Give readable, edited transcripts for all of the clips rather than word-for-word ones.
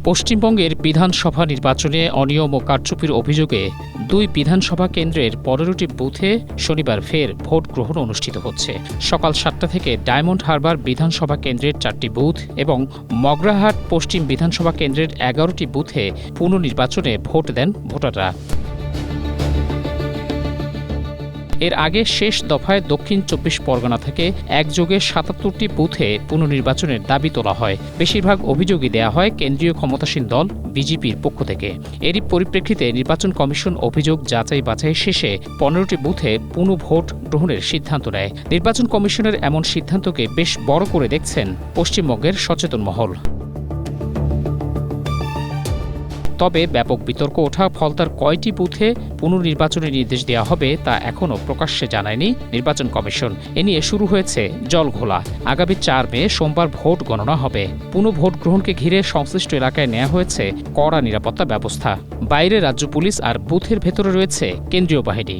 পশ্চিমবঙ্গের বিধানসভা নির্বাচনে অনিয়ম ও কারচুপির অভিযোগে ২ বিধানসভা কেন্দ্রের ১৫টি বুথে শনিবার ফের ভোট গ্রহণ অনুষ্ঠিত হচ্ছে। সকাল ৭টা থেকে ডায়মন্ড হারবার বিধানসভা কেন্দ্রের ৪টি বুথ এবং মগরাহাট পশ্চিম বিধানসভা কেন্দ্রের ১১টি বুথে পুনর্নির্বাচনে ভোট দেন ভোটাররা। এর আগে শেষ দফায় দক্ষিণ ২৪ পরগনা থেকে একযোগে ৭৭টি বুথে পুনর্নির্বাচনের দাবি তোলা হয়। বেশিরভাগ অভিযোগই দেয়া হয় কেন্দ্রীয় ক্ষমতাসীন দল বিজেপির পক্ষ থেকে। এরই পরিপ্রেক্ষিতে নির্বাচন কমিশন অভিযোগ যাচাই বাছাই শেষে ১৫টি বুথে পুনঃভোট গ্রহণের সিদ্ধান্ত নেয়। নির্বাচন কমিশনের এমন সিদ্ধান্তকে বেশ বড় করে দেখছেন পশ্চিমবঙ্গের সচেতন মহল। তবে ব্যাপক বিতর্ক ওঠা ফলতার কয়টি বুথে পুনর্নির্বাচনের নির্দেশ দেওয়া হবে তা এখনও প্রকাশ্যে জানায়নি নির্বাচন কমিশন। এ নিয়ে শুরু হয়েছে জলঘোলা। আগামী ৪ মে সোমবার ভোট গণনা হবে। পুনঃভোট গ্রহণকে ঘিরে সংশ্লিষ্ট এলাকায় নেওয়া হয়েছে কড়া নিরাপত্তা ব্যবস্থা। বাইরে রাজ্য পুলিশ আর বুথের ভেতরে রয়েছে কেন্দ্রীয় বাহিনী।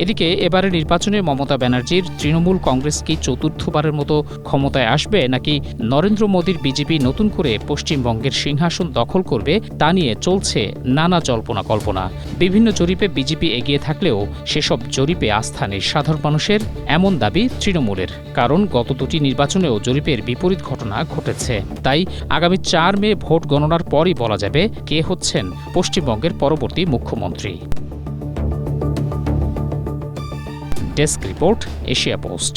এদিকে এবারে নির্বাচনে মমতা ব্যানার্জির তৃণমূল কংগ্রেস কি চতুর্থবারের মতো ক্ষমতায় আসবে নাকি নরেন্দ্র মোদীর বিজেপি নতুন করে পশ্চিমবঙ্গের সিংহাসন দখল করবে তা নিয়ে চলছে নানা জল্পনা কল্পনা। বিভিন্ন জরিপে বিজেপি এগিয়ে থাকলেও সেসব জরিপে আস্থা নেই সাধারণ মানুষের, এমন দাবি তৃণমূলের। কারণ গত দুটি নির্বাচনেও জরিপের বিপরীত ঘটনা ঘটেছে। তাই আগামী ৪ মে ভোট গণনার পরই বলা যাবে কে হচ্ছেন পশ্চিমবঙ্গের পরবর্তী মুখ্যমন্ত্রী। Desk report, Asia post.